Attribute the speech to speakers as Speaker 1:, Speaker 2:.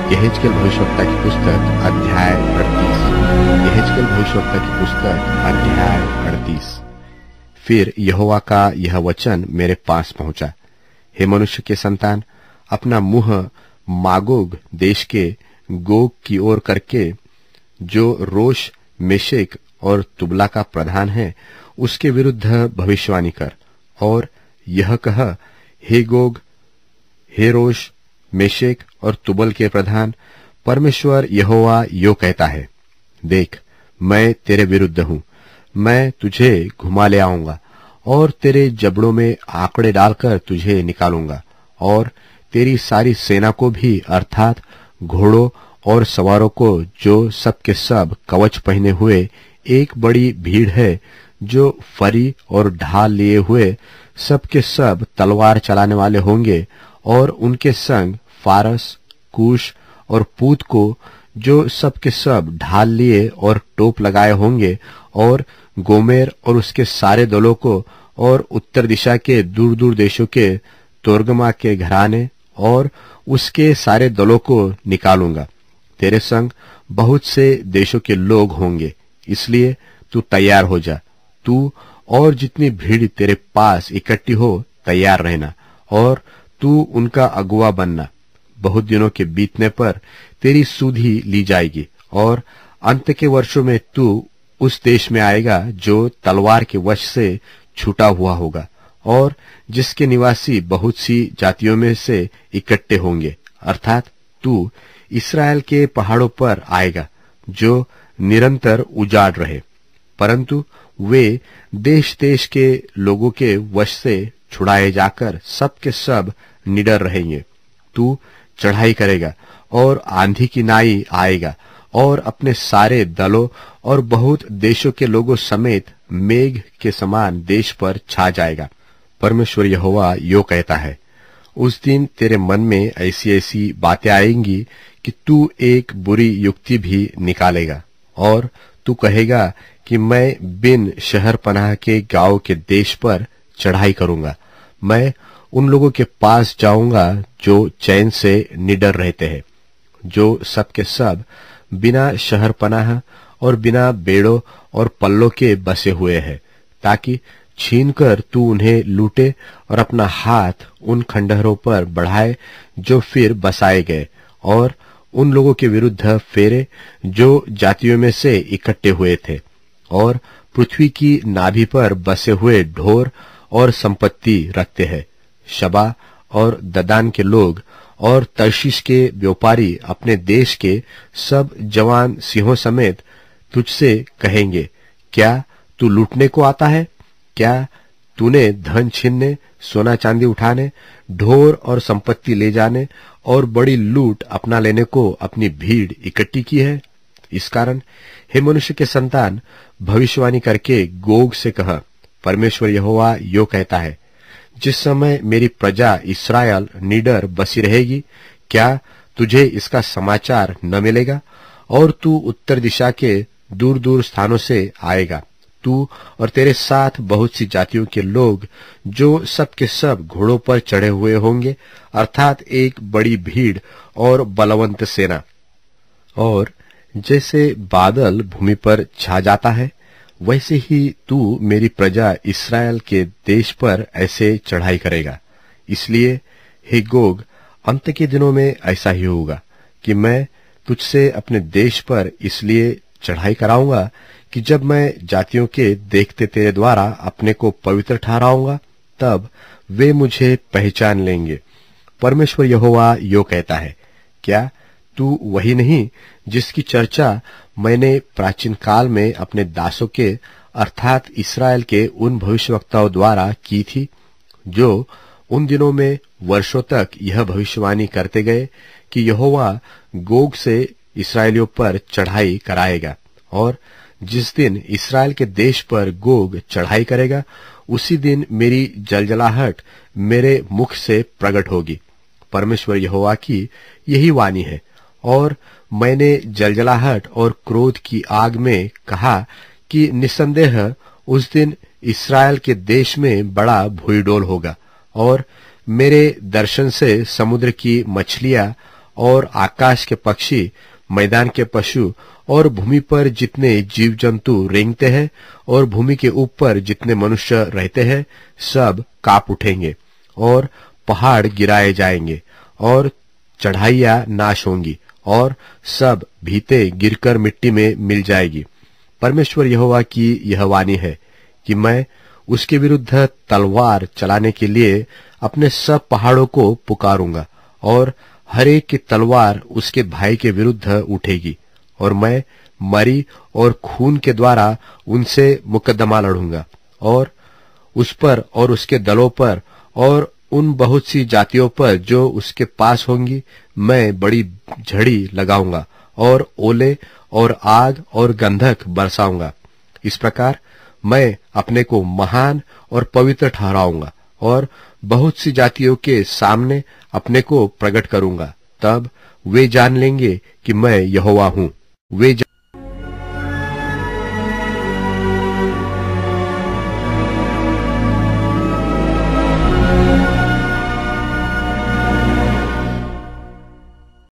Speaker 1: यहेजकेल भविष्यवक्ता की पुस्तक अध्याय 38। यहेजकेल भविष्यवक्ता की पुस्तक अध्याय 38। फिर यहोवा का यह वचन मेरे पास पहुंचा, हे मनुष्य के संतान, अपना मुंह मागोग देश के गोग की ओर करके, जो रोश, मेशेक और तुबला का प्रधान है, उसके विरुद्ध भविष्यवाणी कर और यह कह, हे गोग, हे रोश, मेशेक और तुबल के प्रधान, परमेश्वर यहोवा यो कहता है, देख, मैं तेरे विरुद्ध हूं। मैं तुझे घुमा ले आऊंगा और तेरे जबड़ों में आंकड़े डालकर तुझे निकालूंगा, और तेरी सारी सेना को भी, अर्थात घोड़ों और सवारों को, जो सब के सब कवच पहने हुए एक बड़ी भीड़ है, जो फरी और ढाल लिए हुए सब के सब तलवार चलाने वाले होंगे, और उनके संग फारस, कूश और पूत को, जो सब के सब ढाल लिए और टोप लगाए होंगे, और गोमेर और उसके सारे दलों को, और उत्तर दिशा के दूर दूर देशों के तोर्गमा के घराने और उसके सारे दलों को निकालूंगा। तेरे संग बहुत से देशों के लोग होंगे, इसलिए तू तैयार हो जा। तू और जितनी भीड़ तेरे पास इकट्ठी हो, तैयार रहना, और तू उनका अगुवा बनना। बहुत दिनों के बीतने पर तेरी सुधि ली जाएगी, और अंत के वर्षों में तू उस देश में आएगा जो तलवार के वश से छूटा हुआ होगा, और जिसके निवासी बहुत सी जातियों में से इकट्ठे होंगे, अर्थात तू इस्राएल के पहाड़ों पर आएगा, जो निरंतर उजाड़ रहे, परंतु वे देश देश के लोगों के वश से छुड़ाए जाकर सब के सब निडर रहेंगे। तू चढ़ाई करेगा और आंधी की नाई आएगा, और अपने सारे दलों और बहुत देशों के लोगों समेत मेघ के समान देश पर छा जाएगा। परमेश्वर यहोवा यो कहता है, उस दिन तेरे मन में ऐसी ऐसी बातें आएंगी कि तू एक बुरी युक्ति भी निकालेगा, और तू कहेगा कि मैं बिन शहर पनाह के गांव के देश पर चढ़ाई करूंगा। मैं उन लोगों के पास जाऊंगा जो चैन से निडर रहते हैं, जो सब के सब बिना शहर पनाह और बिना बेड़ों और पल्लों के बसे हुए हैं, ताकि छीनकर तू उन्हें लूटे और अपना हाथ उन खंडहरों पर बढ़ाए जो फिर बसाए गए, और उन लोगों के विरुद्ध फेरे जो जातियों में से इकट्ठे हुए थे, और पृथ्वी की नाभि पर बसे हुए ढोर और संपत्ति रखते हैं। शबा और ददान के लोग और तर्शीश के व्यापारी अपने देश के सब जवान सिंहों समेत तुझसे कहेंगे, क्या तू लूटने को आता है? क्या तूने धन छीनने, सोना चांदी उठाने, ढोर और संपत्ति ले जाने और बड़ी लूट अपना लेने को अपनी भीड़ इकट्ठी की है? इस कारण हे मनुष्य के संतान, भविष्यवाणी करके गोग से कह, परमेश्वर यहोवा यो कहता है, जिस समय मेरी प्रजा इस्राएल निडर बसी रहेगी, क्या तुझे इसका समाचार न मिलेगा? और तू उत्तर दिशा के दूर दूर स्थानों से आएगा, तू और तेरे साथ बहुत सी जातियों के लोग, जो सब के सब घोड़ों पर चढ़े हुए होंगे, अर्थात एक बड़ी भीड़ और बलवंत सेना। और जैसे बादल भूमि पर छा जाता है, वैसे ही तू मेरी प्रजा इस्राएल के देश पर ऐसे चढ़ाई करेगा। इसलिए हे गोग, अंत के दिनों में ऐसा ही होगा कि मैं तुझसे अपने देश पर इसलिए चढ़ाई कराऊंगा कि जब मैं जातियों के देखते तेरे द्वारा अपने को पवित्र ठहराऊंगा, तब वे मुझे पहचान लेंगे। परमेश्वर यहोवा यो कहता है, क्या तू वही नहीं जिसकी चर्चा मैंने प्राचीन काल में अपने दासों के, अर्थात इस्राएल के उन भविष्यवक्ताओं द्वारा की थी, जो उन दिनों में वर्षों तक यह भविष्यवाणी करते गए कि यहोवा गोग से इस्राएलियों पर चढ़ाई कराएगा, और जिस दिन इस्राएल के देश पर गोग चढ़ाई करेगा, उसी दिन मेरी जलजलाहट मेरे मुख से प्रकट होगी। परमेश्वर यहोवा की यही वाणी है। और मैंने जलजलाहट और क्रोध की आग में कहा कि निसंदेह उस दिन इस्राएल के देश में बड़ा भूईडोल होगा, और मेरे दर्शन से समुद्र की मछलियां और आकाश के पक्षी, मैदान के पशु और भूमि पर जितने जीव जंतु रेंगते हैं और भूमि के ऊपर जितने मनुष्य रहते हैं, सब कांप उठेंगे और पहाड़ गिराए जाएंगे और चढ़ाइयां नाश होंगी और सब भीते गिरकर मिट्टी में मिल जाएगी। परमेश्वर यहोवा की यह वाणी है कि मैं उसके विरुद्ध तलवार चलाने के लिए अपने सब पहाड़ों को पुकारूंगा और हर एक की तलवार उसके भाई के विरुद्ध उठेगी और मैं मरी और खून के द्वारा उनसे मुकदमा लड़ूंगा और उस पर और उसके दलों पर और उन बहुत सी जातियों पर जो उसके पास होंगी मैं बड़ी झड़ी लगाऊंगा और ओले और आग और गंधक बरसाऊंगा। इस प्रकार मैं अपने को महान और पवित्र ठहराऊंगा और बहुत सी जातियों के सामने अपने को प्रकट करूंगा। तब वे जान लेंगे कि मैं यहोवा हूं। वे